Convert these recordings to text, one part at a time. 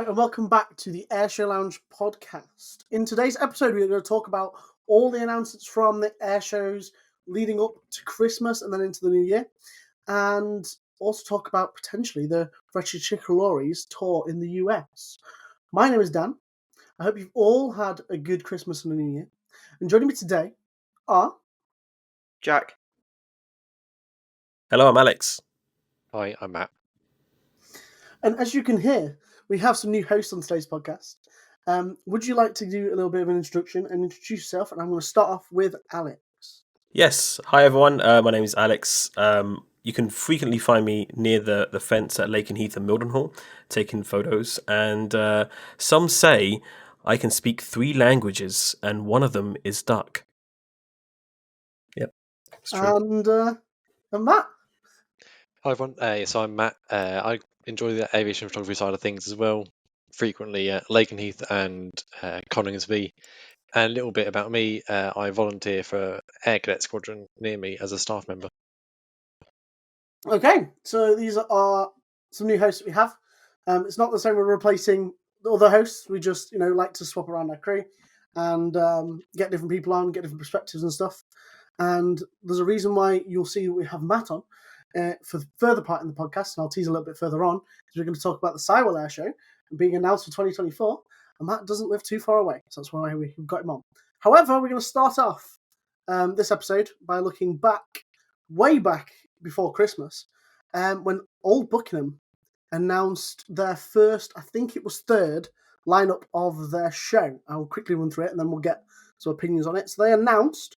and welcome back to the Airshow Lounge podcast. In today's episode, we're going to talk about all the announcements from the air shows leading up to Christmas and then into the new year, and also talk about potentially the Freccia Chickalori's tour in the US. My name is Dan. I hope you've all had a good Christmas and a new year. And joining me today are Jack. Hello, I'm Alex. Hi, I'm Matt. And as you can hear, we have some new hosts on today's podcast. Would you like to do a little bit of an introduction and introduce yourself? And I'm going to start off with Alex. Yes. Hi, everyone. My name is Alex. You can frequently find me near the fence at Lake and Heath and Mildenhall, taking photos. And some say I can speak 3 languages, and one of them is duck. Yep, it's true. And Matt. Hi, everyone. So I'm Matt. I enjoy the aviation photography side of things as well, frequently at Lake and Heath and Coningsby. And a little bit about me, I volunteer for Air Cadet Squadron near me as a staff member. Okay, so these are some new hosts that we have. It's not the same we're replacing the other hosts. We just, like to swap around our crew and get different people on, get different perspectives and stuff. And there's a reason why you'll see we have Matt on for the further part in the podcast, and I'll tease a little bit further on, because we're going to talk about the Sywell Airshow and being announced for 2024, and Matt doesn't live too far away, so that's why we've got him on. However, we're going to start off this episode by looking back, way back before Christmas, when Old Buckenham announced their first, I think it was third, lineup of their show. I'll quickly run through it, and then we'll get some opinions on it. So they announced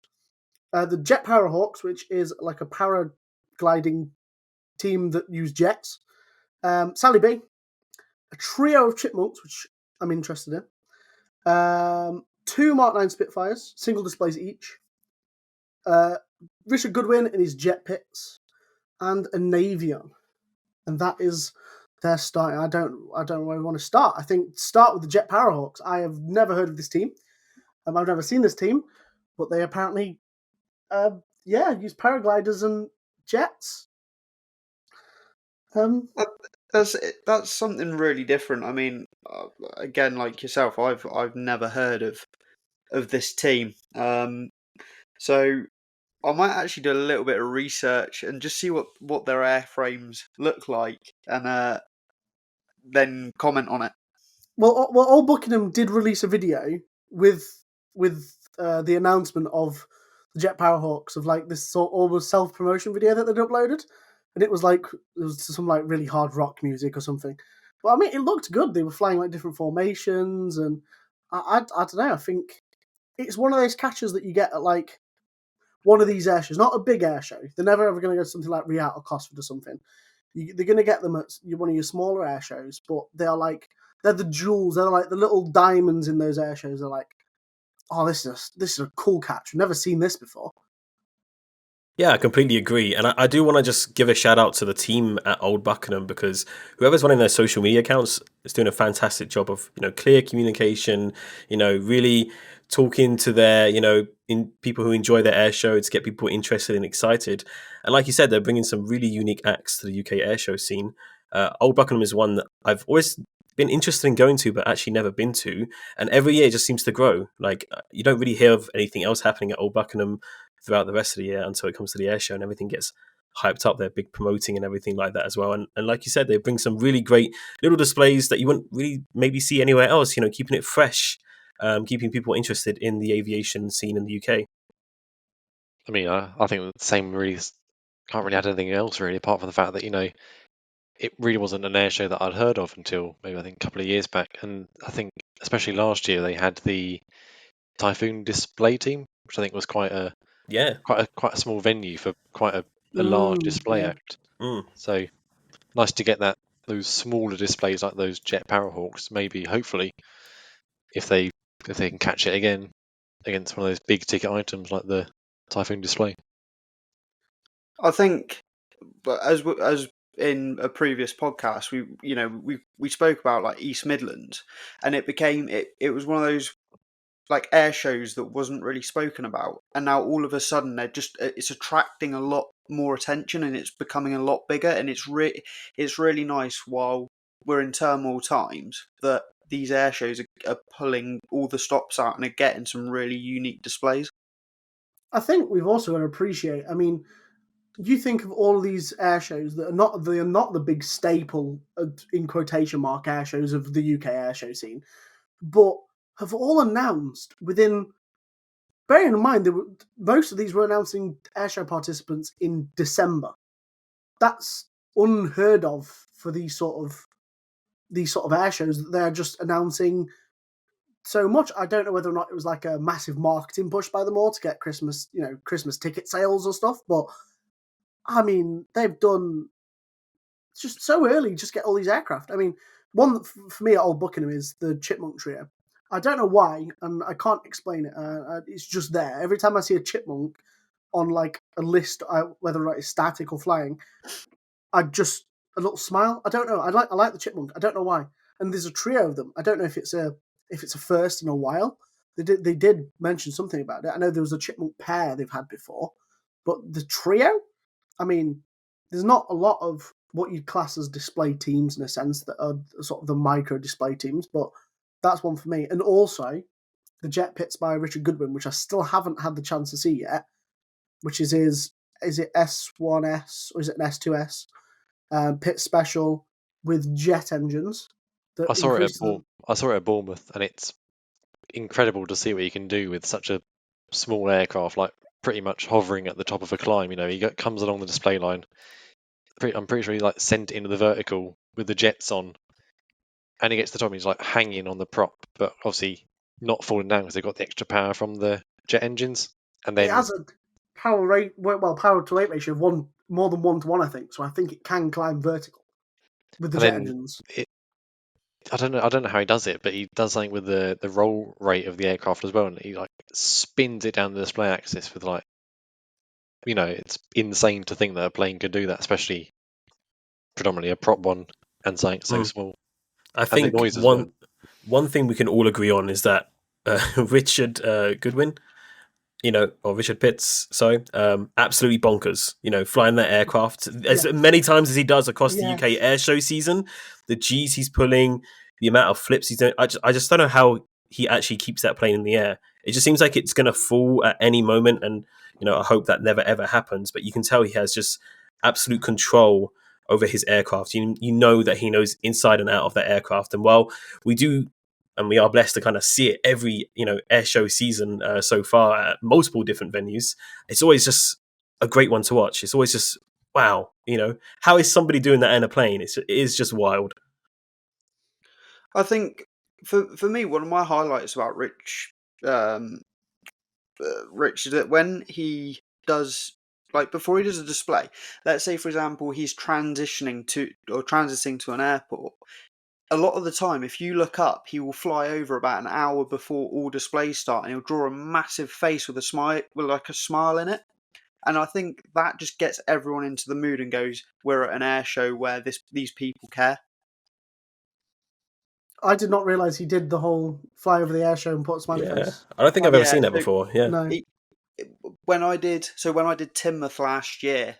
the Jet Powerhawks, which is like a paragliding team that use jets. Sally B, a trio of chipmunks, which I'm interested in. 2 Mark 9 Spitfires, single displays each. Richard Goodwin in his jet pits, and a Navion. And that is their start. I don't know where we want to start. I think start with the Jet Powerhawks. I have never heard of this team. I've never seen this team, but they apparently use paragliders and jets. That's something really different. I mean, again, like yourself, I've never heard of this team. So I might actually do a little bit of research and just see what their airframes look like, and then comment on it. Well, Old Buckenham did release a video with the announcement of the Jet Powerhawks, of like this sort of almost self-promotion video that they'd uploaded, and it was some like really hard rock music or something. But I mean, it looked good. They were flying like different formations, and I don't know. I think it's one of those catches that you get at like one of these air shows, not a big air show. They're never ever going to go to something like Riyadh or Cosford or something. They're going to get them at one of your smaller air shows, but they're the jewels. They're like the little diamonds in those air shows. They're like, oh, this is a cool catch. We've never seen this before. Yeah, I completely agree. And I do want to just give a shout out to the team at Old Buckenham, because whoever's running their social media accounts is doing a fantastic job of, clear communication, really talking to their, in people who enjoy their air show to get people interested and excited. And like you said, they're bringing some really unique acts to the UK air show scene. Old Buckenham is one that I've always been interested in going to, but actually never been to. And every year it just seems to grow. Like, you don't really hear of anything else happening at Old Buckenham throughout the rest of the year until it comes to the air show, and everything gets hyped up. They're big promoting and everything like that as well. And like you said, they bring some really great little displays that you wouldn't really maybe see anywhere else, keeping it fresh, keeping people interested in the aviation scene in the UK. I mean, I think the same really can't really add anything else really, apart from the fact that, it really wasn't an air show that I'd heard of until maybe I think a couple of years back. And I think especially last year they had the Typhoon display team, which I think was quite a small venue for quite a large display act. So nice to get those smaller displays like those Jet Powerhawks. Maybe, hopefully, if they can catch it again against one of those big ticket items like the Typhoon display. I think, but as in a previous podcast, we spoke about like East Midlands, and it was one of those like air shows that wasn't really spoken about, and now all of a sudden it's attracting a lot more attention, and it's becoming a lot bigger, and it's really nice while we're in turmoil times that these air shows are pulling all the stops out and are getting some really unique displays. I think we've also got to appreciate. I mean, you think of all of these air shows that are not the big staple in quotation mark air shows of the UK air show scene, but have all announced within. Bearing in mind, most of these were announcing airshow participants in December. That's unheard of for these sort of air shows that they're just announcing so much. I don't know whether or not it was like a massive marketing push by them all to get Christmas ticket sales or stuff. But I mean, they've done just so early. Just get all these aircraft. I mean, one for me at Old Buckenham is the Chipmunk Trio. I don't know why, and I can't explain it. It's just there. Every time I see a chipmunk on like a list, whether or not it's static or flying, a little smile. I don't know. I like the chipmunk. I don't know why. And there's a trio of them. I don't know if it's a first in a while. They did mention something about it. I know there was a chipmunk pair they've had before, but the trio. I mean, there's not a lot of what you'd class as display teams in a sense that are sort of the micro display teams, but that's one for me. And also, the Jet Pits by Richard Goodwin, which I still haven't had the chance to see yet, which is it S1S or is it an S2S pit special with jet engines. I saw it at Bournemouth, and it's incredible to see what you can do with such a small aircraft, like pretty much hovering at the top of a climb. He comes along the display line. I'm pretty sure he like sent it into the vertical with the jets on, and he gets to the top and he's like hanging on the prop, but obviously not falling down because they've got the extra power from the jet engines. And then it has a power to weight ratio of more than 1-to-1, I think. So I think it can climb vertical with the jet engines. I don't know how he does it, but he does something with the roll rate of the aircraft as well, and he like spins it down the display axis with like, it's insane to think that a plane could do that, especially predominantly a prop one and something so small. I think one thing we can all agree on is that Richard Goodwin, or Richard Pitts, sorry, absolutely bonkers. Flying that aircraft as many times as he does across the UK air show season, the G's he's pulling, the amount of flips he's doing. I just don't know how he actually keeps that plane in the air. It just seems like it's going to fall at any moment, and I hope that never ever happens. But you can tell he has just absolute control over his aircraft. You know that he knows inside and out of that aircraft. And while we do, and we are blessed to kind of see it every air show season so far at multiple different venues, it's always just a great one to watch. It's always just wow. How is somebody doing that in a plane? It is just wild. I think for me, one of my highlights about Rich is that when he does, like before he does a display, let's say for example he's transiting to an airport. A lot of the time, if you look up, he will fly over about an hour before all displays start, and he'll draw a massive face with a smile in it. And I think that just gets everyone into the mood and goes, "We're at an air show where these people care." I did not realise he did the whole fly over the air show and put a smiley face. I don't think I've ever seen that before. Yeah. No. When I did Timoth last year,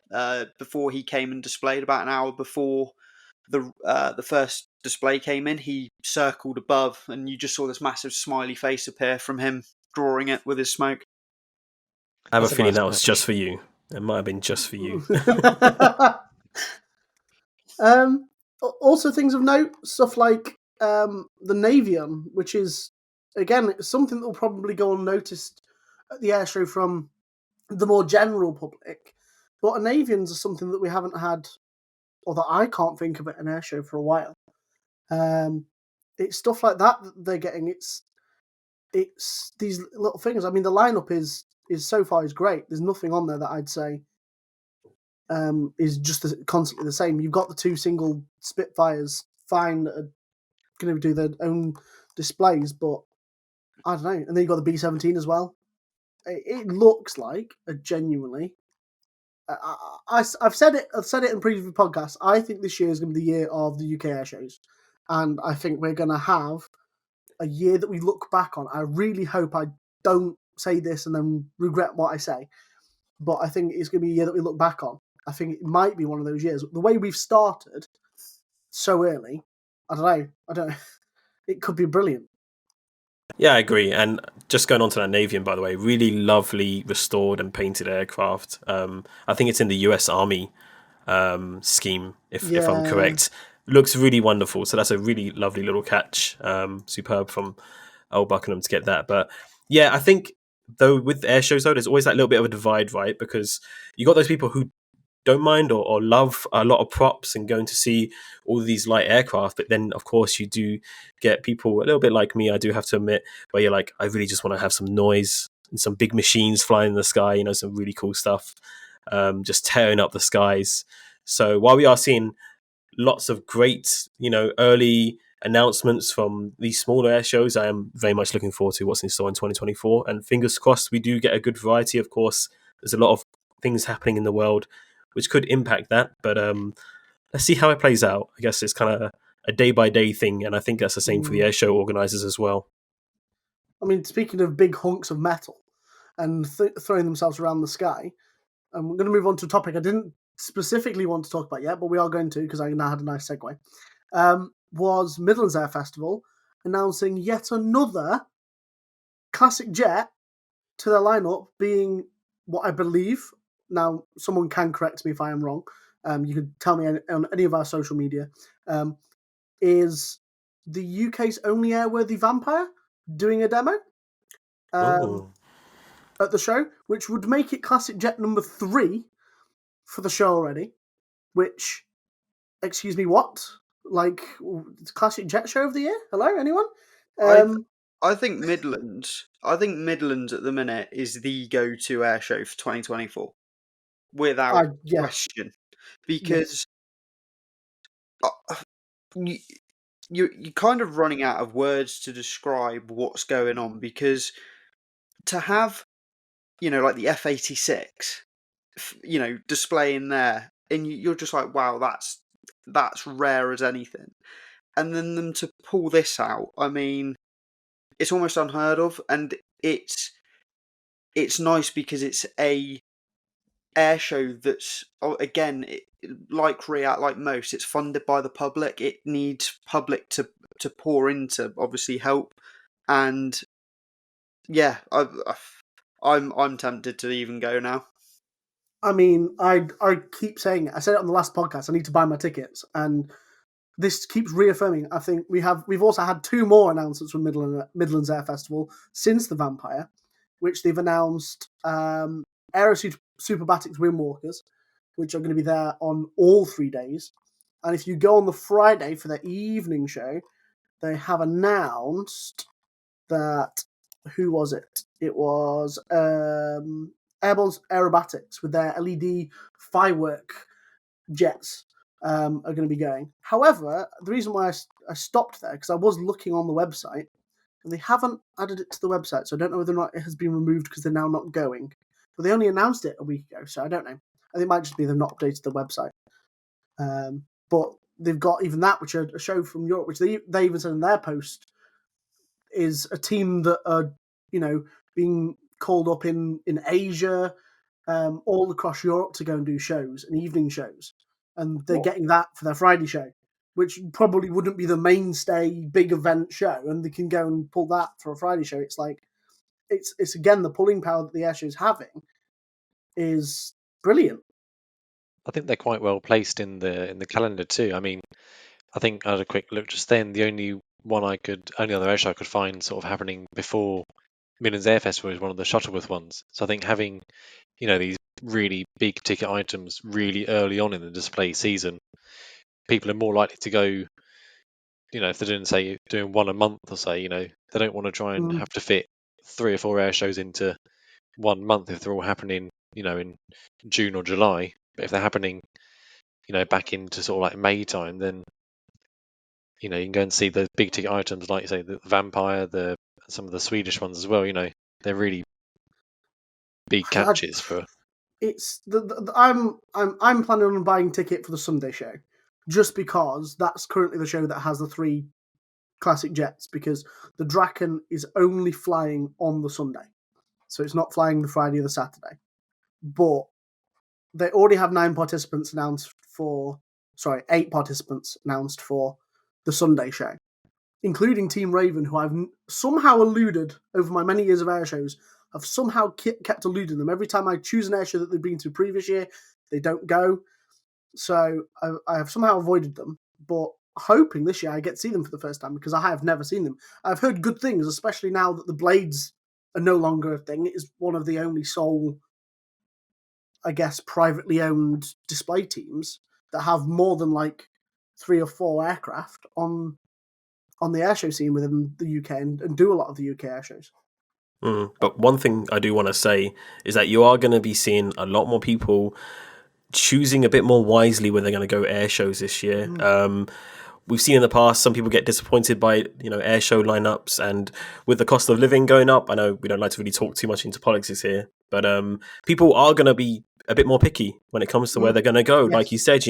before he came and displayed, about an hour before the first display came in, he circled above, and you just saw this massive smiley face appear from him drawing it with his smoke. I have a feeling that was just for you. It might have been just for you. Also, things of note, stuff like the Navion, which is again something that will probably go unnoticed at the airshow from the more general public. But a Navions is something that we haven't had, or that I can't think of at an airshow for a while. It's stuff like that they're getting. It's these little things. I mean, the lineup is so far is great. There's nothing on there that I'd say is just constantly the same. You've got the two single Spitfires, fine, that are going to do their own displays, but I don't know. And then you've got the B-17 as well. It looks like a genuinely. I've said it in previous podcasts. I think this year is going to be the year of the UK air shows, and I think we're going to have a year that we look back on. I really hope I don't say this and then regret what I say, but I think it's going to be a year that we look back on. I think it might be one of those years. The way we've started so early, I don't know. It could be brilliant. Yeah, I agree. And just going on to that Navian, by the way, really lovely restored and painted aircraft. I think it's in the US Army scheme, if I'm Yeah. correct. Looks really wonderful. So that's a really lovely little catch. Superb from Old Buckenham to get that. But yeah, I think though with air shows though, there's always that little bit of a divide, right? Because you got those people who don't mind or love a lot of props and going to see all these light aircraft, but then of course you do get people a little bit like me, I do have to admit, where you're like, I really just want to have some noise and some big machines flying in the sky, some really cool stuff, just tearing up the skies. So while we are seeing lots of great, early announcements from these smaller air shows, I am very much looking forward to what's in store in 2024. And fingers crossed, we do get a good variety. Of course, there's a lot of things happening in the world which could impact that. But let's see how it plays out. I guess it's kind of a day by day thing. And I think that's the same for the air show organizers as well. I mean, speaking of big hunks of metal and throwing themselves around the sky, we're going to move on to a topic I didn't specifically want to talk about yet, but we are going to because I now had a nice segue. Was Midlands Air Festival announcing yet another classic jet to their lineup, being what I believe, now someone can correct me if I am wrong, you can tell me on any of our social media, is the UK's only airworthy Vampire doing a demo at the show, which would make it classic jet number 3 for the show already, which, excuse me, what? Like, classic jet show of the year? Hello, anyone? I think Midlands at the minute is the go-to air show for 2024, without question, because you're kind of running out of words to describe what's going on, because to have, like the F-86, displaying there, and you're just like, wow, that's rare as anything. And then them to pull this out, I mean, it's almost unheard of, and it's nice because it's a air show that's, again, like Riyadh, like most, it's funded by the public. It needs public to pour into, obviously, help, and yeah, I'm tempted to even go now. I mean, I keep saying it. I said it on the last podcast. I need to buy my tickets, and this keeps reaffirming. I think we've also had 2 more announcements from Midlands Air Festival since the Vampire, which they've announced Aero Superbatics Windwalkers, which are going to be there on all 3 days. And if you go on the Friday for their evening show, they have announced that, who was it? It was Airborne Aerobatics with their LED firework jets are going to be going. However, the reason why I stopped there, because I was looking on the website, and they haven't added it to the website, so I don't know whether or not it has been removed because they're now not going. But they only announced it a week ago, so I don't know. I think it might just be they've not updated the website. But they've got even that, which are a show from Europe, which they even said in their post is a team that are, being called up in Asia, all across Europe to go and do shows and evening shows. And they're getting that for their Friday show, which probably wouldn't be the mainstay big event show. And they can go and pull that for a Friday show. It's like, it's again, the pulling power that the air show is having is brilliant. I think they're quite well placed in the calendar too. I mean, I think I had a quick look just then. The only other air show I could find sort of happening before Midlands Air Festival is one of the Shuttleworth ones. So I think having, these really big ticket items really early on in the display season, people are more likely to go. If they're doing one a month or say, they don't want to try and have to fit 3 or 4 air shows into 1 month if they're all happening, in June or July. But if they're happening, back into sort of like May time, then you can go and see the big ticket items, like you say, the Vampire, some of the Swedish ones as well. They're really big catches for. It's I'm planning on buying a ticket for the Sunday show, just because that's currently the show that has the 3 classic jets, because the Draken is only flying on the Sunday, so it's not flying the Friday or the Saturday. But they already have 8 participants announced for the Sunday show, including Team Raven, who I've somehow eluded over my many years of air shows. I've somehow kept eluding them. Every time I choose an air show that they've been to previous year, they don't go. So I have somehow avoided them. But hoping this year I get to see them for the first time, because I have never seen them. I've heard good things, especially now that the Blades are no longer a thing. It is one of the only sole, I guess, privately owned display teams that have more than like 3 or 4 aircraft on the airshow scene within the UK and do a lot of the UK airshows. But one thing I do want to say is that you are going to be seeing a lot more people choosing a bit more wisely when they're going to go air shows this year. We've seen in the past some people get disappointed by air show lineups, and with the cost of living going up, I know we don't like to really talk too much into politics here, but people are going to be a bit more picky when it comes to where they're going to go. Yes. Like you said,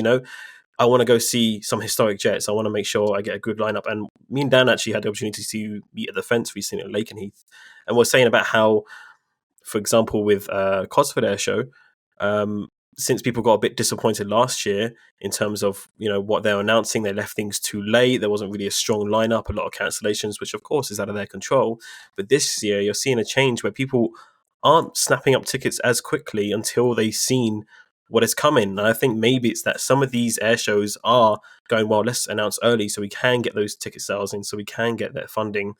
I want to go see some historic jets. I want to make sure I get a good lineup. And me and Dan actually had the opportunity to meet at the fence recently at Lakenheath, and we're saying about how, for example, with Cosford Air Show, since people got a bit disappointed last year in terms of what they're announcing, they left things too late. There wasn't really a strong lineup, a lot of cancellations, which of course is out of their control. But this year, you're seeing a change where people aren't snapping up tickets as quickly until they've seen what is coming. And I think maybe it's that some of these air shows are going, well, let's announce early so we can get those ticket sales in, so we can get that funding.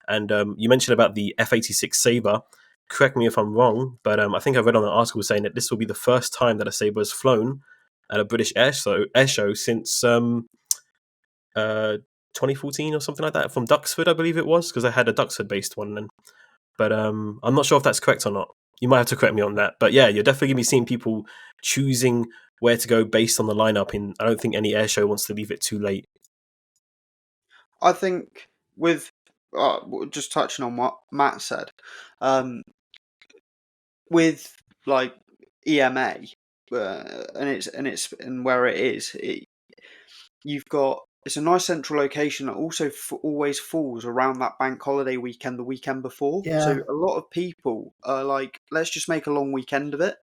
And you mentioned about the F-86 Sabre. Correct me if I'm wrong, but I think I read on an article saying that this will be the first time that a Sabre has flown at a British air show since 2014 or something like that, from Duxford, I believe it was, because I had a Duxford-based one then. But I'm not sure if that's correct or not. You might have to correct me on that. But yeah, you're definitely going to be seeing people choosing where to go based on the lineup. And I don't think any air show wants to leave it too late. I think with just touching on what Matt said, with like EMA and where it is, you've got, it's a nice central location that also always falls around that bank holiday weekend, the weekend before. Yeah. So a lot of people are like, let's just make a long weekend of it.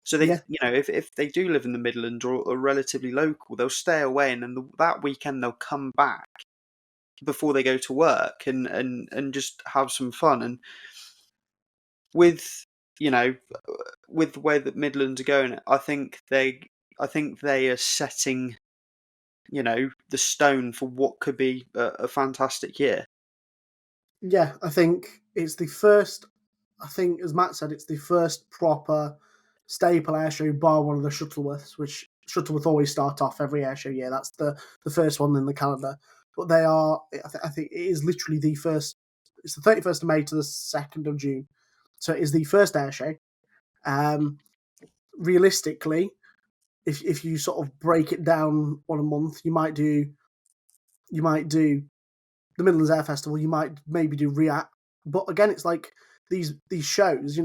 So they, if they do live in the Midlands or are relatively local, they'll stay away, and then that weekend they'll come back before they go to work and just have some fun. And with with the way that Midlands are going, I think they are setting the stone for what could be a fantastic year. Yeah, I think it's the first. I think, as Matt said, it's the first proper staple airshow, bar one of the Shuttleworths, which Shuttleworth always start off every airshow year. That's the first one in the calendar. But they are, I think it is literally the first. It's the 31st of May to the 2nd of June, so it is the first airshow. Realistically, if you sort of break it down on a month, you might do the Midlands Air Festival. You might maybe do RIAT, but again, it's like these shows.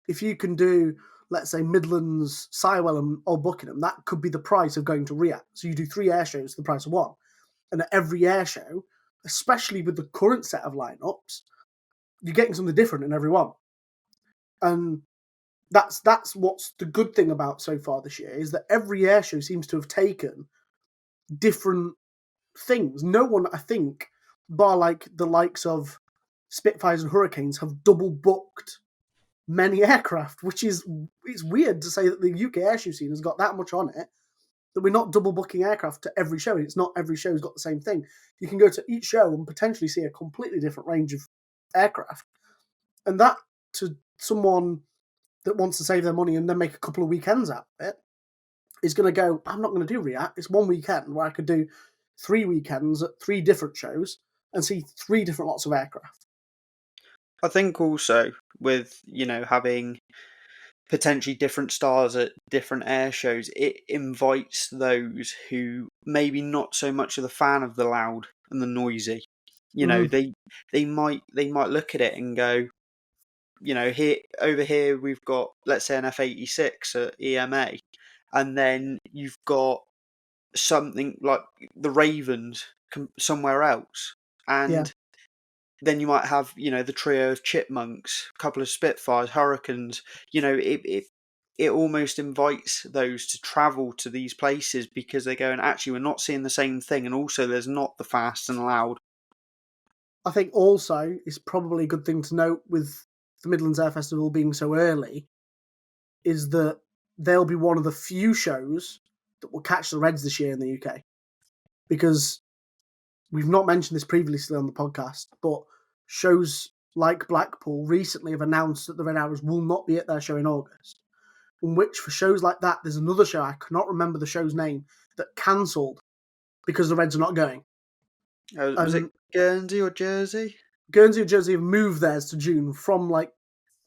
If you can do, let's say, Midlands, Sywell, and Old Buckenham, that could be the price of going to RIAT. So you do 3 air shows for the price of 1, and at every air show, especially with the current set of lineups, you're getting something different in every one. And that's what's the good thing about so far this year, is that every air show seems to have taken different things. No one, I think, bar like the likes of Spitfires and Hurricanes, have double booked many aircraft, which is, it's weird to say that the UK airshow scene has got that much on it, that we're not double booking aircraft to every show. It's not every show's got the same thing. You can go to each show and potentially see a completely different range of aircraft. And that, to someone that wants to save their money and then make a couple of weekends out of it, is going to go, I'm not going to do RIAT. It's one weekend where I could do 3 weekends at 3 different shows and see 3 different lots of aircraft. I think also with having potentially different stars at different air shows, it invites those who maybe not so much of the fan of the loud and the noisy. They might look at it and go, here, over here we've got, let's say, an F-86 at EMA, and then you've got something like the Ravens somewhere else, and then you might have the trio of Chipmunks, a couple of Spitfires, Hurricanes. it almost invites those to travel to these places because they're going, actually, we're not seeing the same thing, and also there's not the fast and loud. I think also it's probably a good thing to note with the Midlands Air Festival being so early is that they'll be one of the few shows that will catch the Reds this year in the UK. Because we've not mentioned this previously on the podcast, but shows like Blackpool recently have announced that the Red Arrows will not be at their show in August. In which, for shows like that, there's another show, I cannot remember the show's name, that cancelled because the Reds are not going. Was it Guernsey or Jersey? Guernsey or Jersey have moved theirs to June from like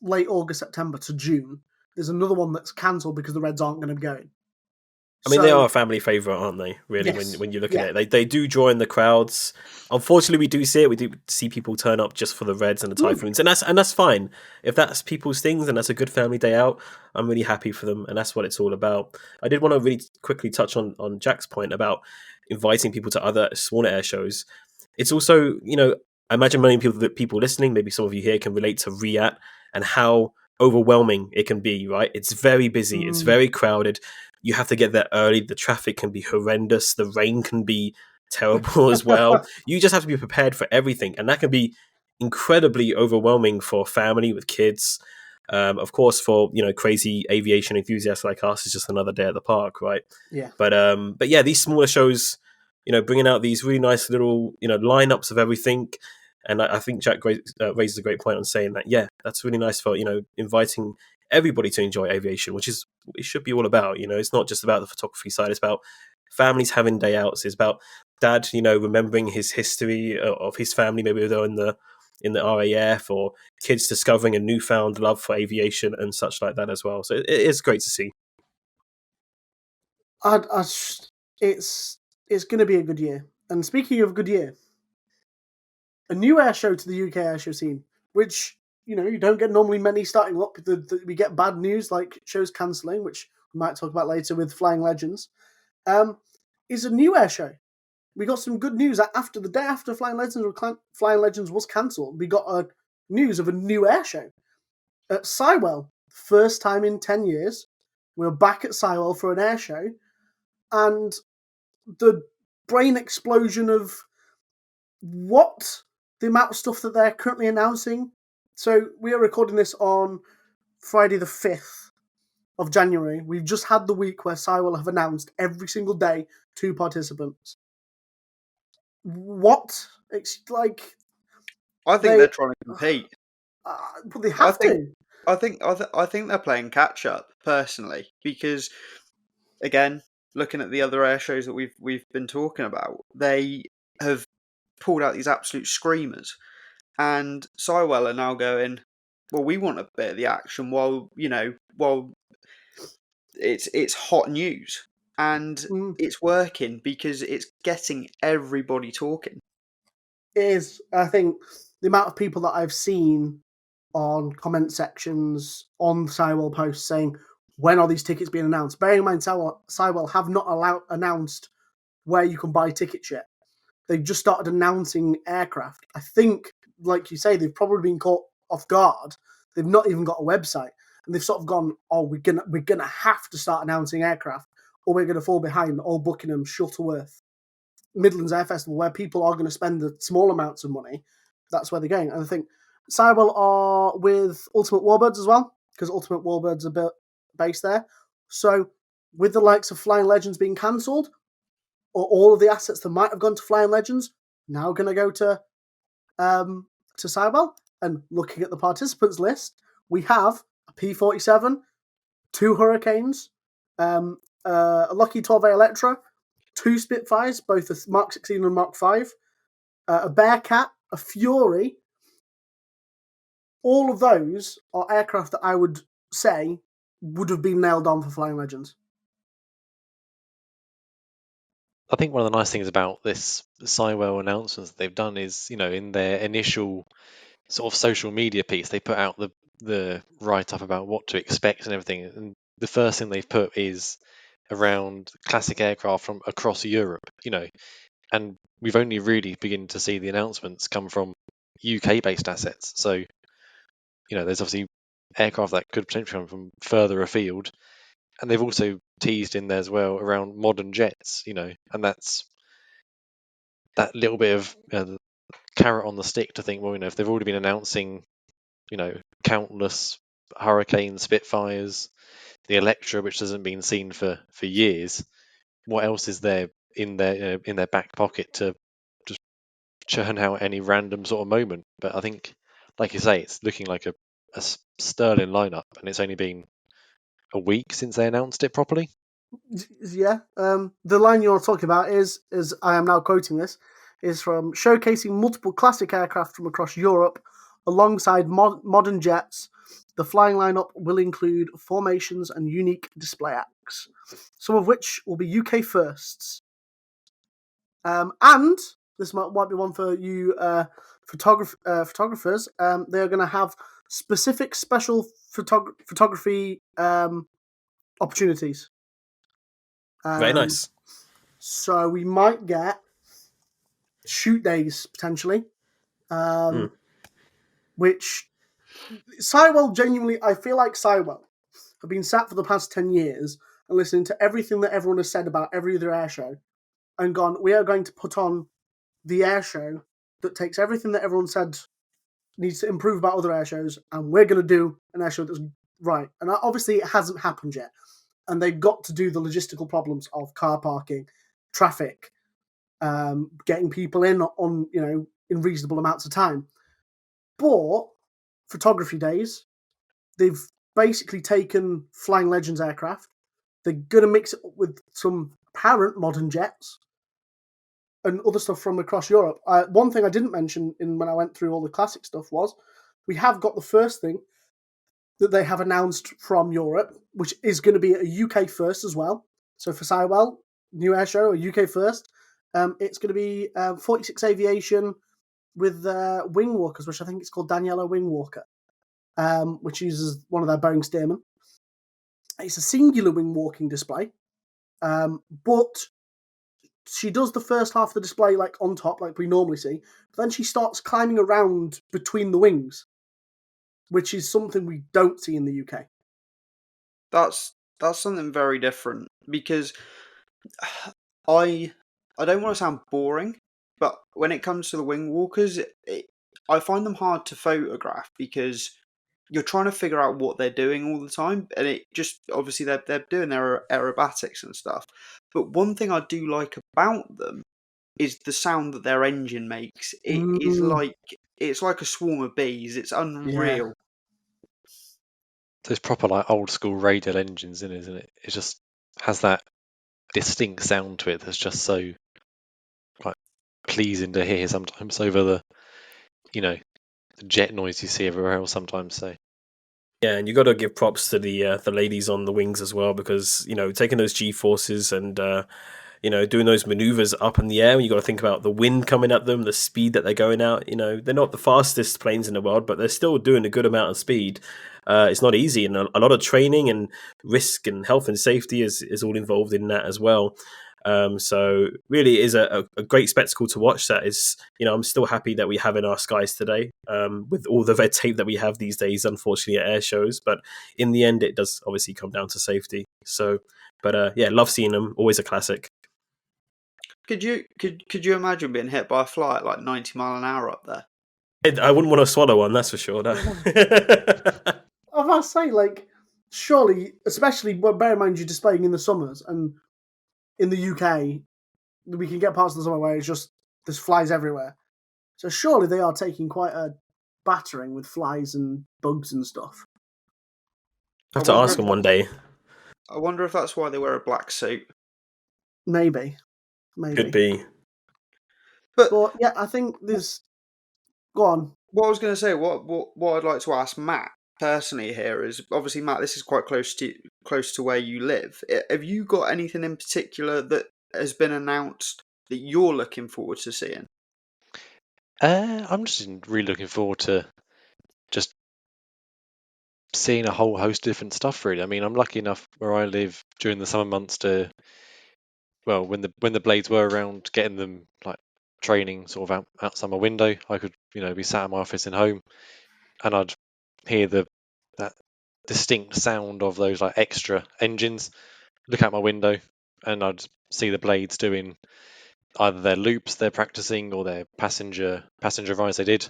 late August, September to June. There's another one that's cancelled because the Reds aren't going to be going. I mean, they are a family favourite, aren't they? Really, Yes. when you look at it, they do draw in the crowds. Unfortunately, we do see it. We do see people turn up just for the Reds and the Typhoons, and that's fine. If that's people's things and that's a good family day out, I'm really happy for them, and that's what it's all about. I did want to really quickly touch on Jack's point about inviting people to other smaller air shows. It's also, I imagine many people listening, maybe some of you here can relate to Riyadh and how overwhelming it can be. Right? It's very busy. It's very crowded. You have to get there early. The traffic can be horrendous. The rain can be terrible as well. You just have to be prepared for everything. And that can be incredibly overwhelming for a family with kids. Of course, for crazy aviation enthusiasts like us, it's just another day at the park, right? Yeah. But yeah, these smaller shows, bringing out these really nice little lineups of everything. And I think Jack raises a great point on saying that, yeah, that's really nice for, inviting everybody to enjoy aviation, which is what it should be all about. It's not just about the photography side. It's about families having day outs. It's about dad, remembering his history of his family. Maybe they're in the RAF, or kids discovering a newfound love for aviation and such like that as well. So it is great to see. It's going to be a good year. And speaking of good year, a new air show to the UK air show scene, which you don't get normally many starting up. We get bad news like shows cancelling, which we might talk about later with Flying Legends. Is a new air show. We got some good news after the day after Flying Legends was cancelled. We got news of a new air show at Sywell. First time in 10 years, we're back at Sywell for an air show, and the brain explosion of what the amount of stuff that they're currently announcing. So we are recording this on Friday the 5th of January. We've just had the week where Sywell have announced every single day 2 participants. What? It's like... I think they're trying to compete. But they have to. I think they're playing catch up, personally, because, again, looking at the other air shows that we've been talking about, they have pulled out these absolute screamers, and Sywell are now going, well, we want a bit of the action while it's hot news, and it's working because it's getting everybody talking. It is. I think the amount of people that I've seen on comment sections on Sywell posts saying, when are these tickets being announced? Bearing in mind, Sywell have not announced where you can buy tickets yet. They've just started announcing aircraft. I think, like you say, they've probably been caught off guard. They've not even got a website, and they've sort of gone, "Oh, we're gonna have to start announcing aircraft, or we're gonna fall behind." Old Buckenham, Shuttleworth, Midlands Air Festival, where people are going to spend the small amounts of money. That's where they're going, and I think Sywell are with Ultimate Warbirds as well, because Ultimate Warbirds are based there. So, with the likes of Flying Legends being cancelled, or all of the assets that might have gone to Flying Legends now going to go to Sywell. And looking at the participants list, we have a P-47, 2 Hurricanes, a Lockheed 12A Electra, 2 Spitfires, both a Mark 16 and Mark 5, a Bearcat, a Fury. All of those are aircraft that I would say would have been nailed on for Flying Legends. I think one of the nice things about this Sywell announcements that they've done is, in their initial sort of social media piece, they put out the write-up about what to expect and everything. And the first thing they've put is around classic aircraft from across Europe, and we've only really begun to see the announcements come from UK-based assets. So, there's obviously aircraft that could potentially come from further afield, and they've also teased in there as well around modern jets, and that's that little bit of carrot on the stick to think, well, if they've already been announcing, countless Hurricanes, Spitfires, the Electra, which hasn't been seen for years, what else is there in their back pocket to just churn out any random sort of moment? But I think, like you say, it's looking like a sterling lineup, and it's only been a week since they announced it properly. Yeah. The line you're talking about is I am now quoting this, is from showcasing multiple classic aircraft from across Europe alongside modern jets. The flying lineup will include formations and unique display acts, some of which will be UK firsts. And this might be one for you photographers. They're going to have specific special photography opportunities. Very nice. So we might get shoot days potentially, which Sywell genuinely, I feel like Sywell have been sat for the past 10 years and listening to everything that everyone has said about every other air show and gone, we are going to put on the air show that takes everything that everyone said needs to improve about other air shows, and we're going to do an air show that's right. And obviously it hasn't happened yet. And they've got to do the logistical problems of car parking, traffic, getting people in on in reasonable amounts of time. But photography days, they've basically taken Flying Legends aircraft. They're going to mix it up with some apparent modern jets and other stuff from across Europe. One thing I didn't mention when I went through all the classic stuff was we have got the first thing that they have announced from Europe, which is going to be a UK first as well. So for Sywell, new air show, a UK first. It's going to be 46 Aviation with wing walkers, which I think it's called Daniela Wing Walker, which uses one of their Boeing Stearman. It's a singular wing walking display, but she does the first half of the display like on top, like we normally see. But then she starts climbing around between the wings, which is something we don't see in the UK. That's something very different, because I don't want to sound boring, but when it comes to the wing walkers, I find them hard to photograph because you're trying to figure out what they're doing all the time, and it just obviously they're doing their aerobatics and stuff. But one thing I do like about them is the sound that their engine makes. It is it's like a swarm of bees. It's unreal. Yeah. Those proper like old school radial engines, isn't it? It just has that distinct sound to it that's just so like pleasing to hear sometimes over the the jet noise you see everywhere else sometimes. So Yeah, and you got to give props to the ladies on the wings as well, because taking those G forces and doing those maneuvers up in the air. You got to think about the wind coming at them, the speed that they're going out. They're not the fastest planes in the world, but they're still doing a good amount of speed. It's not easy, and a lot of training and risk and health and safety is all involved in that as well. So really it is a great spectacle to watch. That is, I'm still happy that we have in our skies today, with all the red tape that we have these days, unfortunately, at air shows. But in the end, it does obviously come down to safety. So, but yeah, love seeing them. Always a classic. Could you imagine being hit by a fly at like 90 mile an hour up there? I wouldn't want to swallow one, that's for sure. No. I must say, like, surely, especially bear in mind you're displaying in the summers, and in the UK, we can get parts of the summer where it's just there's flies everywhere. So surely they are taking quite a battering with flies and bugs and stuff. I have to ask them one day. I wonder if that's why they wear a black suit. Maybe. Could be. But yeah, I think there's. Go on. What I was going to say, what I'd like to ask Matt personally here is, obviously, Matt, this is quite close to where you live. Have you got anything in particular that has been announced that you're looking forward to seeing? I'm just really looking forward to just seeing a whole host of different stuff. Really, I mean, I'm lucky enough where I live during the summer months to, well, when the blades were around, getting them like training sort of outside my window. I could be sat in my office and home, and I'd hear that distinct sound of those like extra engines. Look out my window, and I'd see the blades doing either their loops they're practicing or their passenger rides they did.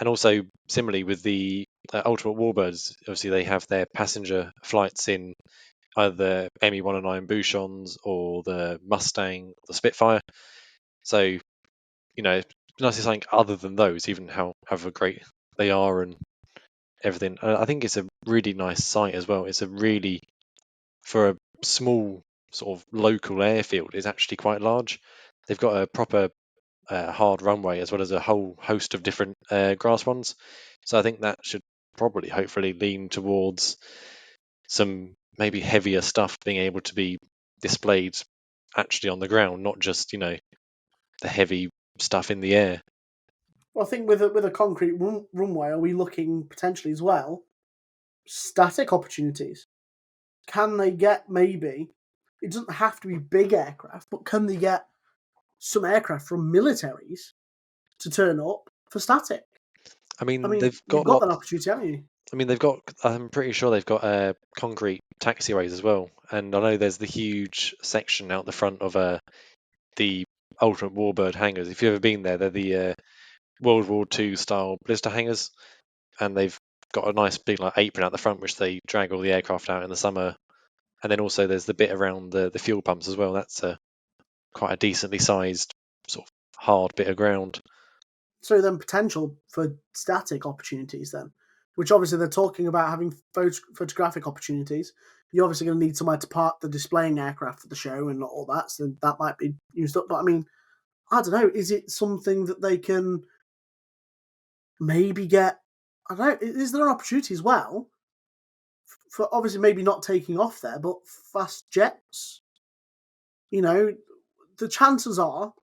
And also similarly with the Ultimate Warbirds, obviously they have their passenger flights in either the ME-109 Bouchons or the Mustang, the Spitfire. So, you know, it's nice to see something other than those, even however great they are and everything. I think it's a really nice site as well. It's a really, for a small sort of local airfield, it's actually quite large. They've got a proper hard runway as well as a whole host of different grass ones. So I think that should probably, hopefully, lean towards some maybe heavier stuff being able to be displayed actually on the ground, not just the heavy stuff in the air. Well, I think with a concrete runway, are we looking potentially as well static opportunities? Can they get maybe? It doesn't have to be big aircraft, but can they get some aircraft from militaries to turn up for static? I mean, you've got that opportunity, haven't you? I mean, I'm pretty sure they've got concrete taxiways as well. And I know there's the huge section out the front of the Ultimate Warbird hangars. If you've ever been there, they're the World War II style blister hangars. And they've got a nice big like apron out the front, which they drag all the aircraft out in the summer. And then also there's the bit around the fuel pumps as well. That's quite a decently sized sort of hard bit of ground. So then potential for static opportunities then, which obviously they're talking about having photographic opportunities. You're obviously going to need somewhere to park the displaying aircraft for the show and all that, so that might be used up. But I mean, I don't know, is it something that they can maybe get, I don't know, is there an opportunity as well for obviously maybe not taking off there, but fast jets? You know, the chances are,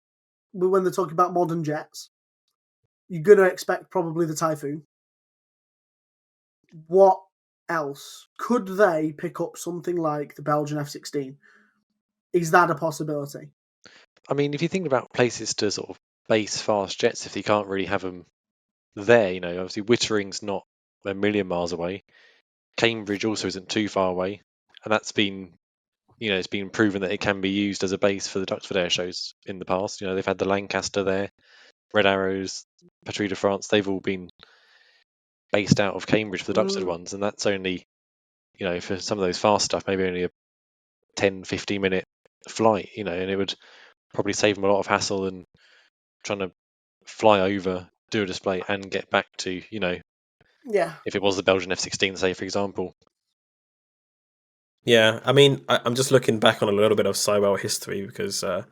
when they're talking about modern jets, you're going to expect probably the Typhoon. What else? Could they pick up something like the Belgian F-16? Is that a possibility? I mean, if you think about places to sort of base fast jets, if you can't really have them there, obviously Wittering's not a million miles away. Cambridge also isn't too far away, and that's been, it's been proven that it can be used as a base for the Duxford air shows in the past. They've had the Lancaster there, Red Arrows, Patrouille de France. They've all been based out of Cambridge for the Duxford ones, and that's only, for some of those fast stuff, maybe only a 10, 15-minute flight, and it would probably save them a lot of hassle and trying to fly over, do a display, and get back to, Yeah. if it was the Belgian F-16, say, for example. Yeah, I mean, I'm just looking back on a little bit of Sywell history because I'm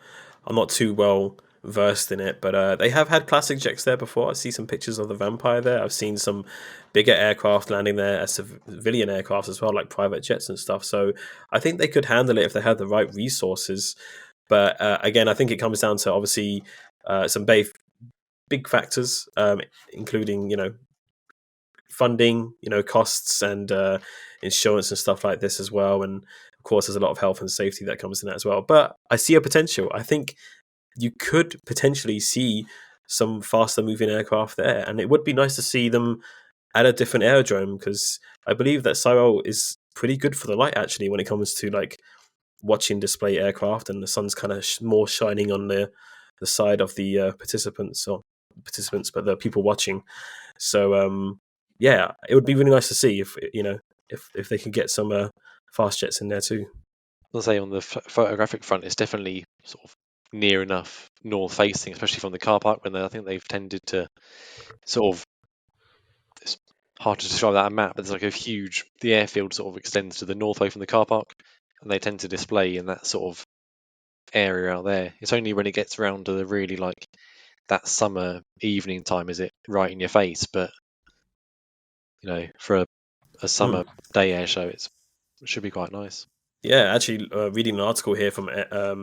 not too well versed in it, but they have had classic jets there before. I see some pictures of the Vampire there. I've seen some bigger aircraft landing there as civilian aircraft as well, like private jets and stuff. So I think they could handle it if they had the right resources. But again, I think it comes down to obviously some big factors, including funding, costs and insurance and stuff like this as well. And of course, there's a lot of health and safety that comes in that as well. But I see a potential. I think you could potentially see some faster moving aircraft there, and it would be nice to see them at a different aerodrome because I believe that Sywell is pretty good for the light actually when it comes to like watching display aircraft, and the sun's kind of more shining on the side of the participants, but the people watching. So yeah, it would be really nice to see if they can get some fast jets in there too. I'll say on the photographic front, it's definitely sort of near enough north facing, especially from the car park. When I think they've tended to sort of, it's hard to describe that on a map, but there's like the airfield sort of extends to the north way from the car park, and they tend to display in that sort of area out there. It's only when it gets around to the really like that summer evening time is it right in your face, but for a summer day air show, it should be quite nice. Yeah, actually, reading an article here from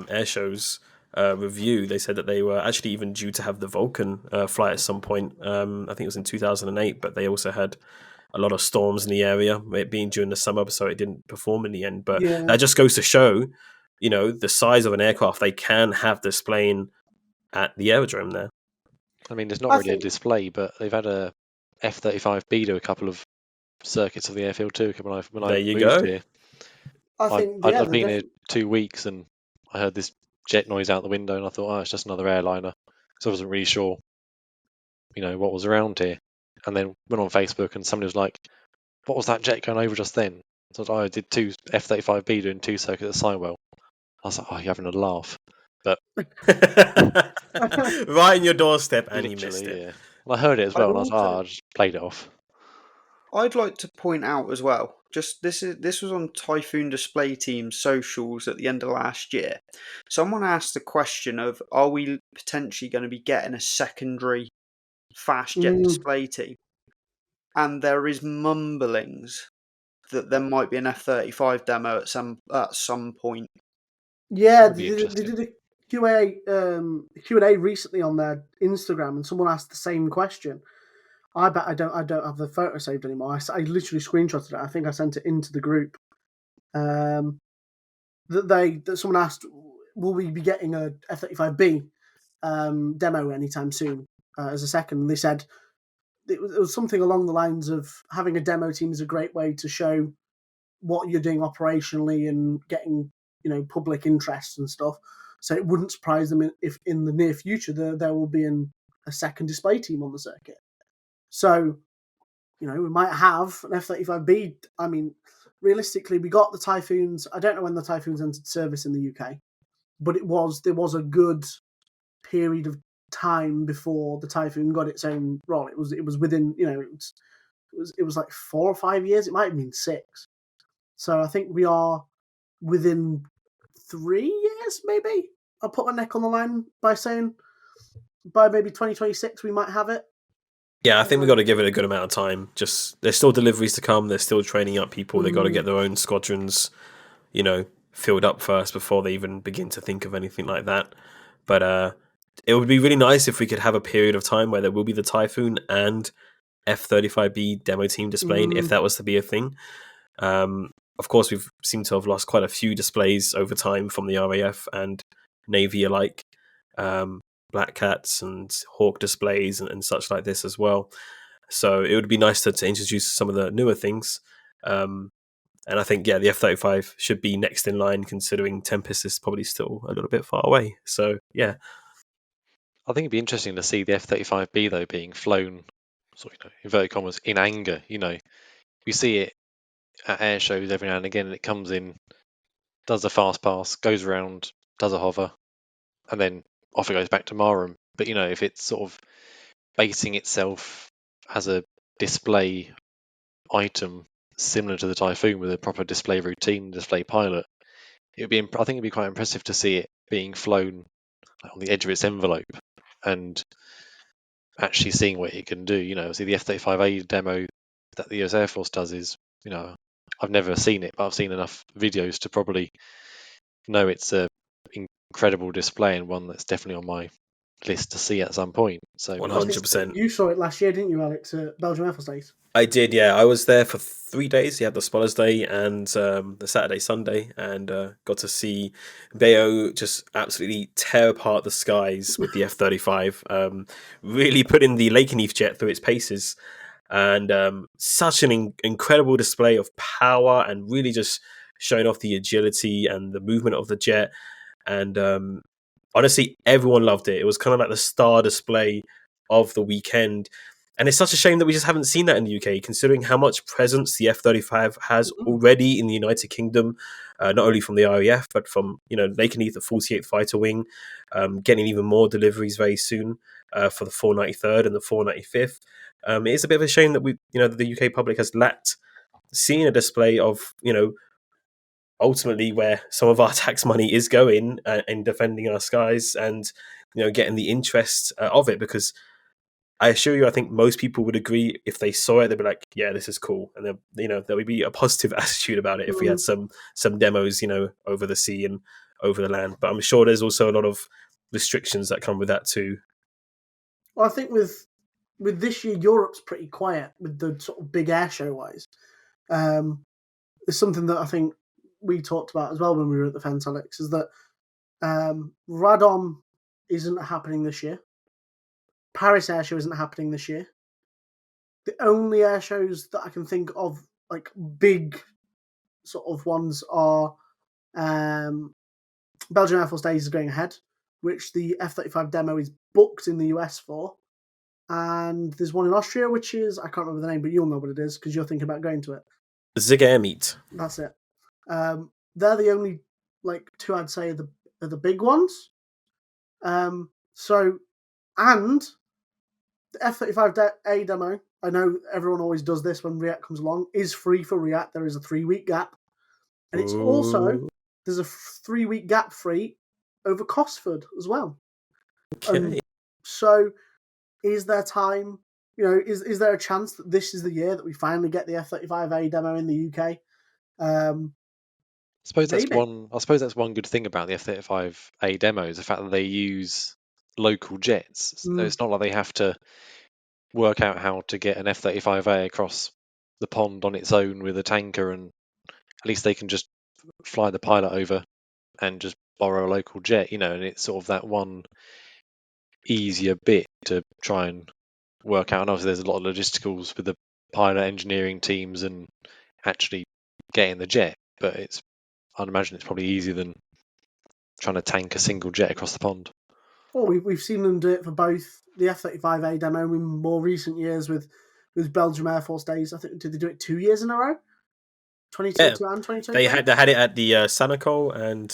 Airshow's review, they said that they were actually even due to have the Vulcan flight at some point. I think it was in 2008, but they also had a lot of storms in the area, it being during the summer, so it didn't perform in the end. But that just goes to show, the size of an aircraft they can have displaying at the aerodrome there. I mean, there's not really a display, but they've had a F-35B do a couple of circuits of the airfield too. When I There you moved go. here, I think, yeah, I'd been here 2 weeks and I heard this jet noise out the window, and I thought, oh, it's just another airliner. So I wasn't really sure, what was around here. And then went on Facebook, and somebody was like, "What was that jet going over just then?" So I was like, "Oh, I did two F-35B doing 2 circuits at Sywell." I was like, "Oh, you're having a laugh," but Right in your doorstep, and you missed literally, it. yeah. And I heard it as I well, would and I was like, also, "Oh, I just played it off." I'd like to point out as well. Just this was on Typhoon Display Team's socials at the end of last year. Someone asked the question of, are we potentially going to be getting a secondary fast jet display team? And there is mumblings that there might be an F-35 demo at some point. Yeah, Would be they interesting. did a Q&A recently on their Instagram, and someone asked the same question. I bet I don't have the photo saved anymore. I literally screenshotted it. I think I sent it into the group. That someone asked, will we be getting a F-35B demo anytime soon as a second? And they said it was something along the lines of having a demo team is a great way to show what you're doing operationally and getting public interest and stuff. So it wouldn't surprise them if in the near future there will be a second display team on the circuit. So we might have an F-35B. I mean, realistically, we got the Typhoons. I don't know when the Typhoons entered service in the UK, but there was a good period of time before the Typhoon got its own role. It was within it was like 4 or 5 years. It might have been 6. So I think we are within 3 years, maybe. I'll put my neck on the line by saying by maybe 2026 we might have it. Yeah, I think we've got to give it a good amount of time. Just there's still deliveries to come. They're still training up people. They've got to get their own squadrons, filled up first before they even begin to think of anything like that. But it would be really nice if we could have a period of time where there will be the Typhoon and F-35B demo team displaying, if that was to be a thing. Of course, we've seemed to have lost quite a few displays over time from the RAF and Navy alike. Black Cats and Hawk displays and such like this as well. So it would be nice to introduce some of the newer things. And I think, the F-35 should be next in line, considering Tempest is probably still a little bit far away. So, yeah. I think it'd be interesting to see the F-35B though being flown, sort of, inverted commas, in anger. We see it at air shows every now and again, and it comes in, does a fast pass, goes around, does a hover, and then off it goes back to Marham. But if it's sort of basing itself as a display item similar to the Typhoon with a proper display routine, display pilot, I think it'd be quite impressive to see it being flown on the edge of its envelope and actually seeing what it can do. See the F-35A demo that the US Air Force does is, I've never seen it, but I've seen enough videos to probably know it's a incredible display and one that's definitely on my list to see at some point. So 100%. You saw it last year, didn't you, Alex, at Belgium Air Force Days? I did, yeah. I was there for 3 days. You had the Spoilers Day and the Saturday, Sunday, and got to see Bayo just absolutely tear apart the skies with the F-35, really putting the Lakenheath jet through its paces. And such an incredible display of power and really just showing off the agility and the movement of the jet. And honestly, everyone loved it. It was kind of like the star display of the weekend. And it's such a shame that we just haven't seen that in the UK, considering how much presence the F-35 has already in the United Kingdom, not only from the RAF, but from, Lakenheath, the 48th Fighter Wing, getting even more deliveries very soon for the 493rd and the 495th. It is a bit of a shame that the UK public has lacked seeing a display of, ultimately where some of our tax money is going in defending our skies and, getting the interest of it, because I assure you, I think most people would agree if they saw it, they'd be like, "Yeah, this is cool," and then there would be a positive attitude about it if we had some demos, over the sea and over the land. But I'm sure there's also a lot of restrictions that come with that too. Well, I think with this year, Europe's pretty quiet with the sort of big air show wise. There's something that I think we talked about as well when we were at the fence, Alex, is that Radom isn't happening this year. Paris Air Show isn't happening this year. the only air shows that I can think of, like big sort of ones, are Belgian Air Force Days is going ahead, which the F-35 demo is booked in the US for. And there's one in Austria, which is, I can't remember the name, but you'll know what it is because you're thinking about going to it. Zig Air Meet. That's it. They're the only two I'd say are the big ones. And the F-35A demo, I know everyone always does this when React comes along, is free for React. There is a 3-week gap. And it's also, there's a 3-week gap free over Cosford as well. Okay. So is there time, is there a chance that this is the year that we finally get the F-35A demo in the UK? I suppose that's maybe. one good thing about the F-35A demo is the fact that they use local jets. So it's not like they have to work out how to get an F-35A across the pond on its own with a tanker, and at least they can just fly the pilot over and just borrow a local jet, and it's sort of that one easier bit to try and work out. And obviously there's a lot of logisticals with the pilot engineering teams and actually getting the jet, but I'd imagine it's probably easier than trying to tank a single jet across the pond. Well, we've seen them do it for both the F-35A demo in more recent years with Belgium Air Force Days. I think, did they do it 2 years in a row? 2022 and 2023? They had it at the Sanaco and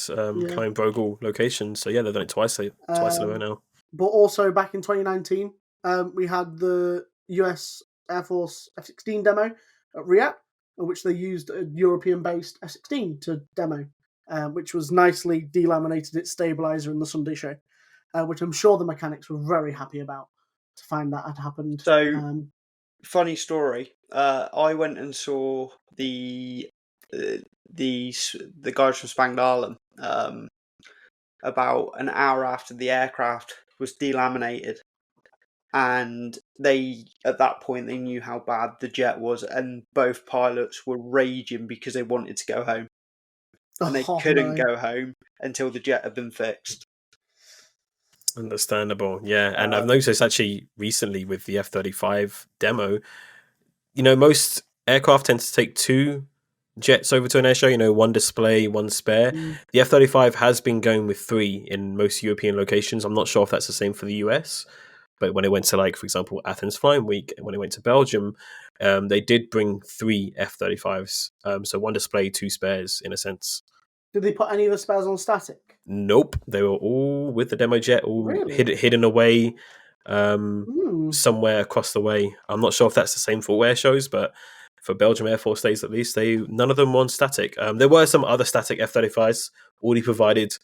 Klein-Brogel locations. So yeah, they've done it twice in a row now. But also back in 2019, we had the US Air Force F-16 demo at Riyadh, in which they used a European-based F-16 to demo, which was nicely delaminated its stabilizer in the Sunday show, which I'm sure the mechanics were very happy about to find that had happened. So, funny story. I went and saw the guys from Spangdahlem about an hour after the aircraft was delaminated, and at that point they knew how bad the jet was, and both pilots were raging because they wanted to go home, and they couldn't go home until the jet had been fixed. Understandable, yeah. And I've noticed actually recently with the F-35 demo, most aircraft tend to take 2 jets over to an air show, 1 display, 1 spare. The F-35 has been going with 3 in most European locations. I'm not sure if that's the same for the US, but when it went to, for example, Athens Flying Week, when it went to Belgium, they did bring 3 F-35s. So 1 display, 2 spares, in a sense. Did they put any of the spares on static? Nope, they were all with the demo jet, all hidden away somewhere across the way. I'm not sure if that's the same for all air shows, but for Belgium Air Force Days at least, none of them were on static. There were some other static F-35s already provided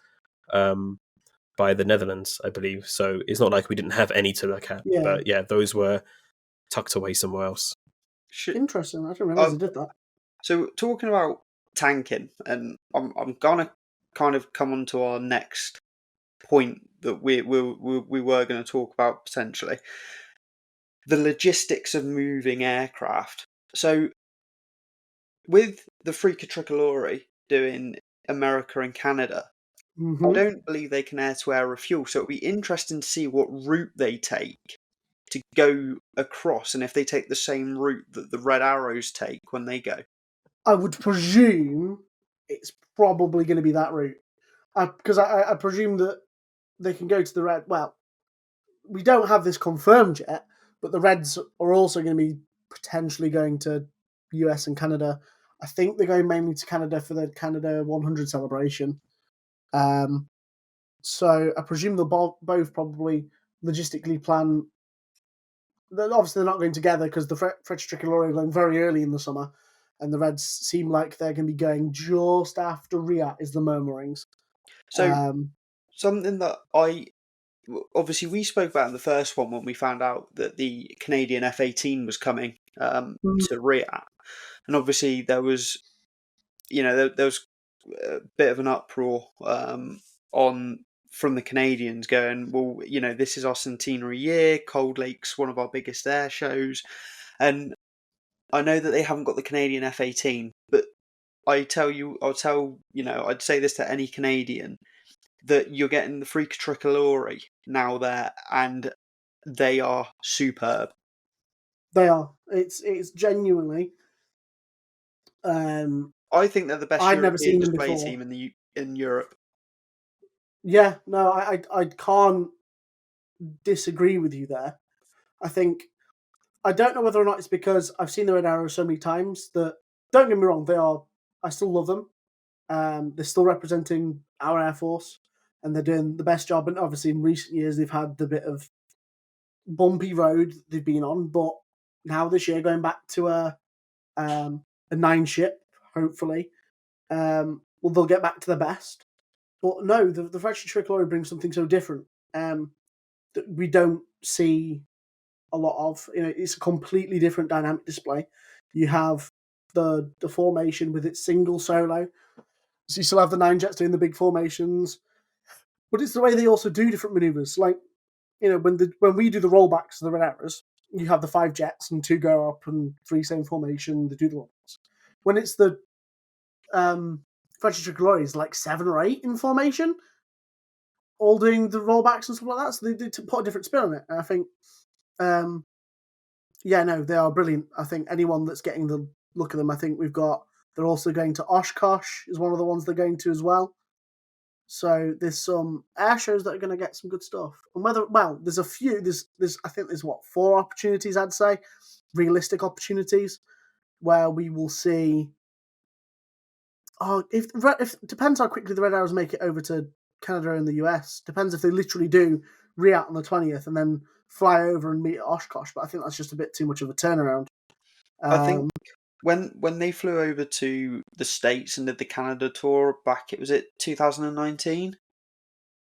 by the Netherlands, I believe. So it's not like we didn't have any to look at. Yeah. But yeah, those were tucked away somewhere else. Interesting. I didn't realize they did that. So talking about tanking, and I'm gonna kind of come on to our next point that we were going to talk about potentially, the logistics of moving aircraft. So with the Freaker Tricolore doing America and Canada, I don't believe they can air-to-air refuel, so it'll be interesting to see what route they take to go across, and if they take the same route that the Red Arrows take when they go. I would presume it's probably going to be that route. Because I presume that they can go to the Red... Well, we don't have this confirmed yet, but the Reds are also going to be potentially going to US and Canada. I think they're going mainly to Canada for the Canada 100 celebration. So I presume they'll both probably logistically plan... Obviously, they're not going together because the French Tricolore are going very early in the summer, and the Reds seem like they're going to be going just after Riyadh, is the murmurings. So something that obviously we spoke about in the first one when we found out that the Canadian F-18 was coming to Riyadh, and obviously there was there was a bit of an uproar from the Canadians going, well, this is our centenary year, Cold Lake's one of our biggest air shows, and I know that they haven't got the Canadian F-18, but I'd say this to any Canadian, that you're getting the Freak Tricolore now there, and they are superb. They are. It's genuinely. I think they're the best I'd never European seen them display before. team in Europe. Yeah, no, I can't disagree with you there. I think I don't know whether or not it's because I've seen the Red Arrows so many times that, don't get me wrong, they are. I still love them. They're still representing our Air Force, and they're doing the best job. And obviously, in recent years, they've had the bit of bumpy road they've been on, but now this year going back to a 9 ship, hopefully, well, they'll get back to the best. But no, the Fractured Tricolore brings something so different that we don't see a lot of. It's a completely different dynamic display. You have the formation with its single solo, so you still have the 9 jets doing the big formations, but it's the way they also do different maneuvers. Like, when we do the rollbacks of the Red Arrows, you have the 5 jets and 2 go up and 3 same formation. They do the rollbacks. When it's the Fractured Tricolore, is like 7 or 8 in formation, all doing the rollbacks and stuff like that. So they put a different spin on it. And I think, they are brilliant. I think anyone that's getting the look at them, I think they're also going to Oshkosh is one of the ones they're going to as well. So there's some air shows that are going to get some good stuff. And there's a few. I think there's 4 opportunities, I'd say, realistic opportunities where we will see. Oh, if depends how quickly the Red Arrows make it over to Canada and the US. Depends if they literally do re-out on the 20th and then fly over and meet at Oshkosh. But I think that's just a bit too much of a turnaround. I think when they flew over to the States and did the Canada tour back, was it 2019?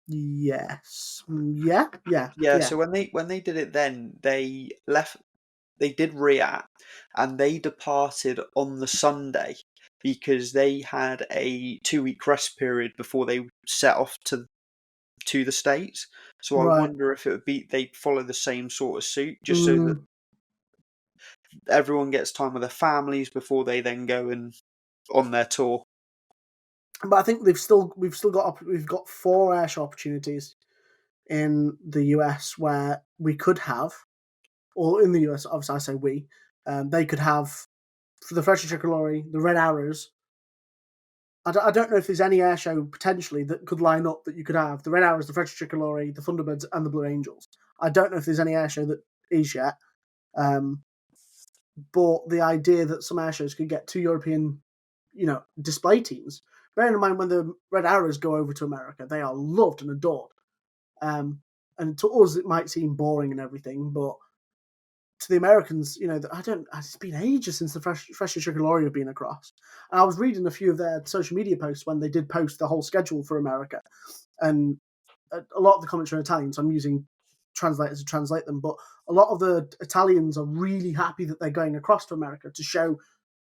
Yes. Yeah. So when they did it, then they did re-out, and they departed on the Sunday because they had a 2-week rest period before they set off to the States. So I wonder if it would be they'd follow the same sort of suit, just so that everyone gets time with their families before they then go and on their tour. But I think we've got 4 airshow opportunities in the US where we could have, or in the US, obviously I say we, they could have, for the Fractured Tricolore, the Red Arrows. I don't know if there's any airshow potentially that could line up that you could have the Red Arrows, the Fractured Tricolore, the Thunderbirds, and the Blue Angels. I don't know if there's any airshow that is yet. But the idea that some airshows could get 2 European, display teams. Bearing in mind, when the Red Arrows go over to America, they are loved and adored. And to us, it might seem boring and everything, but to the Americans, it's been ages since the Fractured Tricolore have been across. And I was reading a few of their social media posts when they did post the whole schedule for America. And a lot of the comments are in Italian, so I'm using translators to translate them. But a lot of the Italians are really happy that they're going across to America to show,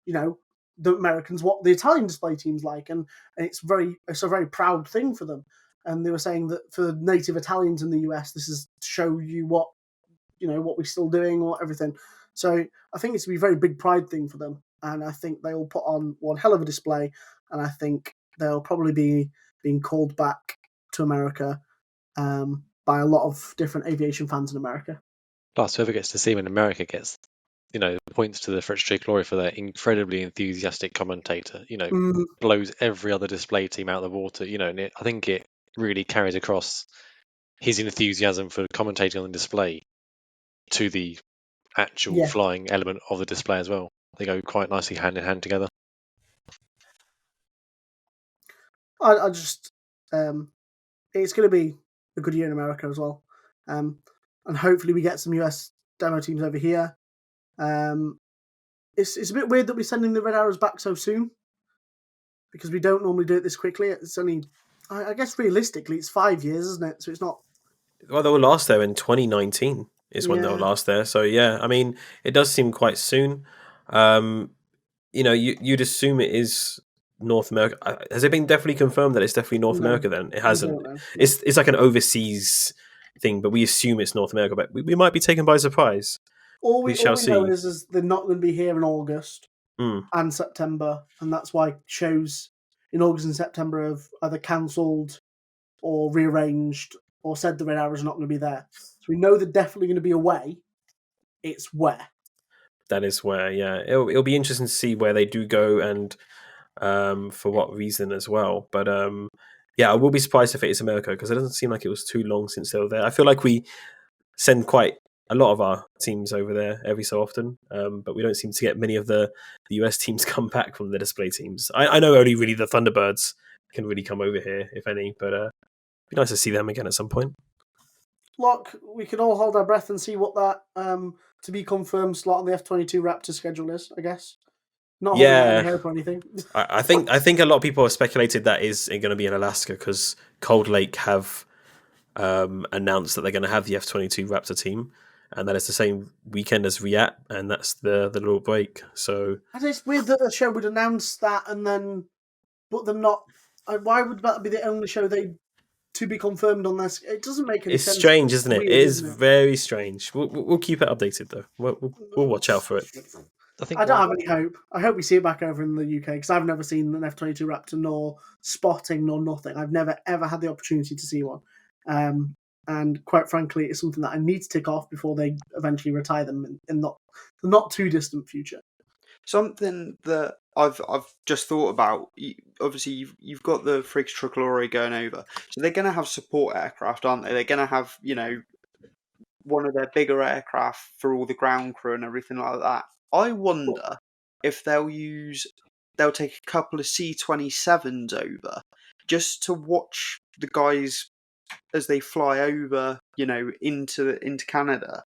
the Americans what the Italian display team's like. And it's a very proud thing for them. And they were saying that for native Italians in the US, this is to show you what we're still doing or everything. So I think it's to be a very big pride thing for them. And I think they'll put on one hell of a display. And I think they'll probably be being called back to America by a lot of different aviation fans in America. Plus, whoever gets to see them in America gets, points to the French Tricolore for their incredibly enthusiastic commentator. Blows every other display team out of the water. And I think it really carries across his enthusiasm for commentating on the display to the actual flying element of the display as well. They go quite nicely hand in hand together. I just it's going to be a good year in America as well, and hopefully we get some US demo teams over here. It's a bit weird that we're sending the Red Arrows back so soon because we don't normally do it this quickly. It's only, I guess, realistically, it's 5 years, isn't it? So it's not. Well, they were last there in 2019 is when they were last there. So yeah, I mean, it does seem quite soon. You'd assume it is North America. Has it been definitely confirmed that it's definitely North America then? It hasn't. It's like an overseas thing, but we assume it's North America. But we might be taken by surprise. All we know is they're not going to be here in August and September, and that's why shows in August and September have either cancelled or rearranged or said the Red Arrows are not going to be there. So we know they're definitely going to be away. It's where. That is where, it'll be interesting to see where they do go and for what reason as well. But I will be surprised if it is America, because it doesn't seem like it was too long since they were there. I feel like we send quite a lot of our teams over there every so often, but we don't seem to get many of the US teams come back from the display teams. I know only really the Thunderbirds can really come over here, if any, but it'd be nice to see them again at some point. Look, we can all hold our breath and see what that to be confirmed slot on the F-22 Raptor schedule is, I guess. Not holding out any hope or anything. I think a lot of people have speculated that is going to be in Alaska, because Cold Lake have announced that they're going to have the F-22 Raptor team, and that is the same weekend as Riyadh, and that's the little break. So and it's weird that a show would announce that and then put them not. Why would that be the only show they to be confirmed on this? It doesn't make any sense. It's strange, isn't it? Weird, It is isn't it? very strange. We'll keep it updated though. We'll watch out for it. I don't have any hope. I hope we see it back over in the UK, because I've never seen an F-22 Raptor, nor spotting, nor nothing. I've never ever had the opportunity to see one. And quite frankly, it's something that I need to tick off before they eventually retire them in the not too distant future. Something that I've just thought about. Obviously, you've got the Friggs Tricolore going over, so they're going to have support aircraft, aren't they? They're going to have one of their bigger aircraft for all the ground crew and everything like that. I wonder if they'll take a couple of C-27s over just to watch the guys as they fly over, into Canada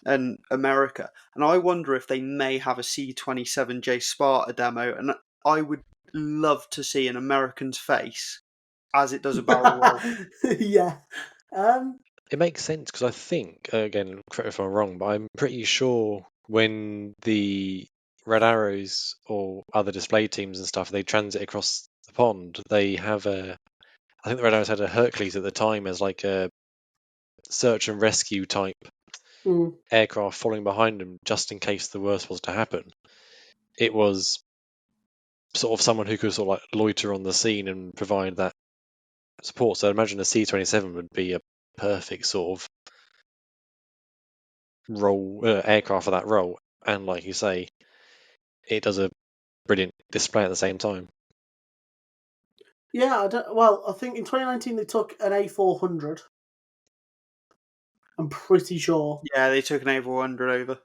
and America. And I wonder if they may have a C-27J Sparta demo, and I would love to see an American's face as it does a barrel roll. Yeah. It makes sense, because I think, again, correct me if I'm wrong, but I'm pretty sure when the Red Arrows or other display teams and stuff, they transit across the pond, they have I think the Red Arrows had a Hercules at the time as like a search and rescue type aircraft following behind them, just in case the worst was to happen. It was sort of someone who could sort of like loiter on the scene and provide that support. So I'd imagine a C-27 would be a perfect sort of role aircraft for that role. And like you say, it does a brilliant display at the same time. Yeah, I think in 2019 they took an A400. I'm pretty sure. Yeah, they took an A400 over.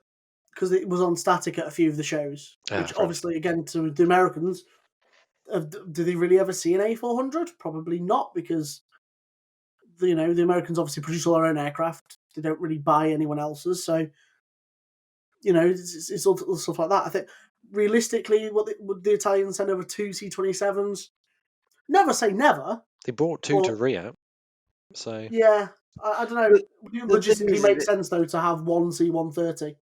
Because it was on static at a few of the shows. Which obviously, again, to the Americans, do they really ever see an A400? Probably not, because the Americans obviously produce all their own aircraft. They don't really buy anyone else's. So, it's all stuff like that. I think, realistically, would the Italians send over 2 C-27s? Never say never. They brought 2 to Riyadh, so yeah, I don't know. Would it logistically make sense though to have 1 C-130?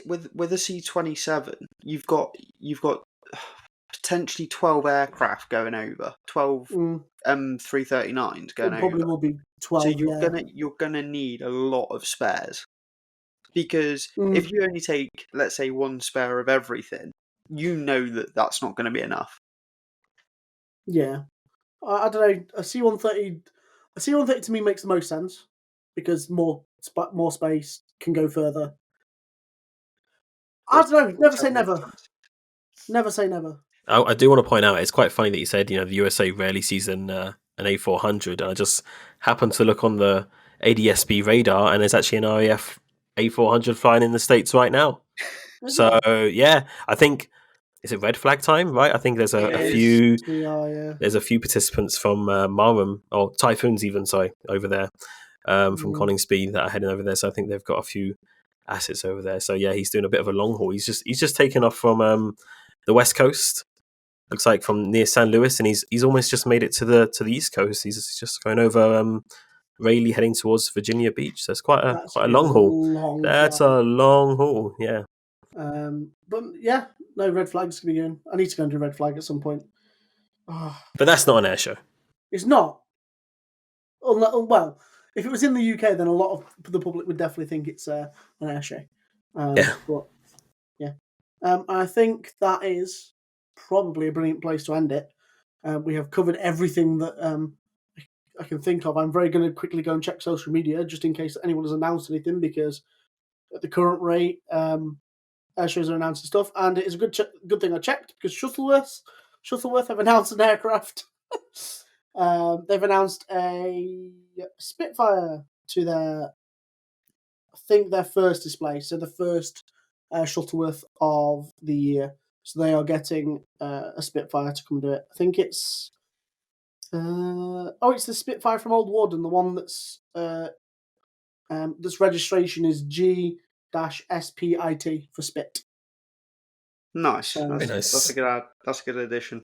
With a C-27, you've got potentially 12 aircraft going over, 12 339s going over. Probably will be 12. So you're gonna need a lot of spares, because if you only take, let's say, 1 spare of everything, that's not going to be enough. Yeah, I don't know. A C-130 to me makes the most sense, because more space can go further. I don't know. Never say never. Never say never. I do want to point out, it's quite funny that you said, the USA rarely sees an A400, and I just happened to look on the ADSB radar, and there's actually an RAF A400 flying in the States right now. So, yeah, I think, is it red flag time, right? I think there's a few there's a few participants from Marham, or Typhoons even, over there, from Coningsby that are heading over there. So I think they've got a few assets over there. So yeah, he's doing a bit of a long haul. He's just taken off from the West Coast. Looks like from near San Luis, and he's almost just made it to the East Coast. He's just going over Raleigh, heading towards Virginia Beach. So it's quite a long haul. That's a long haul, yeah. But yeah, no, red flag's gonna be going. I need to go into red flag at some point. But that's not an air show. It's not. Well, if it was in the UK, then a lot of the public would definitely think it's an air show. Yeah. But yeah, I think that is probably a brilliant place to end it. We have covered everything that I can think of. I'm very going to quickly go and check social media just in case anyone has announced anything, because at the current rate, air shows are announcing stuff, and it is a good thing I checked, because Shuttleworth have announced an aircraft. They've announced a Spitfire to their first display, so the first Shuttleworth of the year. So they are getting a Spitfire to come do it. I think it's it's the Spitfire from Old Warden, the one that's registration is G-SPIT for Spit. Nice. So- Very That's nice. that's a good addition.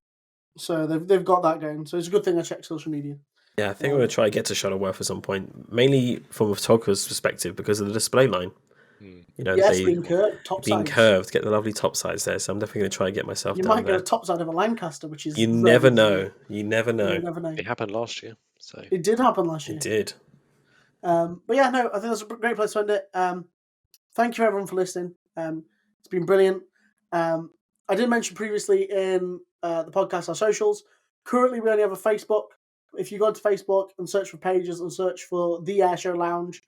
So they've got that going. So it's a good thing I checked social media. Yeah, I think I'm going to try to get to Shuttleworth at some point, mainly from a photographer's perspective because of the display line. You know, Yes, they being curved, top being sides. curved, get the lovely top sides there. So I'm definitely going to try and get myself You down might there. get a top side of a Lancaster, which is You very never easy. know. You never know. You never know. It happened last year, so It did happen last year. It did. But yeah, no, I think that's a great place to end it. Thank you everyone for listening. It's been brilliant. I did mention previously in the podcast our socials. Currently, we only have a Facebook. If you go to Facebook and search for pages and search for the Airshow Lounge,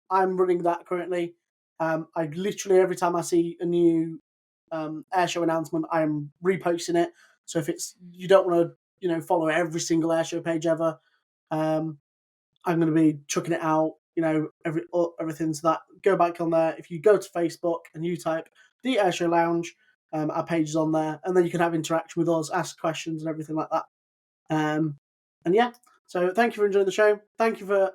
I'm running that currently. I literally every time I see a new airshow announcement, I'm reposting it. So if you don't want to follow every single airshow page ever, I'm going to be chucking it out. Everything. So that go back on there. If you go to Facebook and you type the Airshow Lounge, our page is on there, and then you can have interaction with us, ask questions and everything like that. And yeah, so thank you for enjoying the show. Thank you for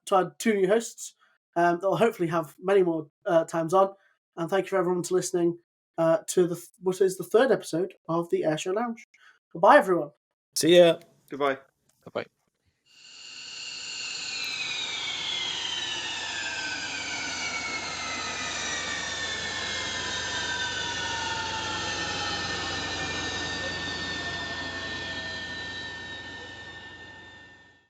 to our 2 new hosts. They'll hopefully have many more times on, and thank you for everyone to listening to what is the 3rd episode of the Airshow Lounge. Goodbye, everyone. See ya. Goodbye. bye.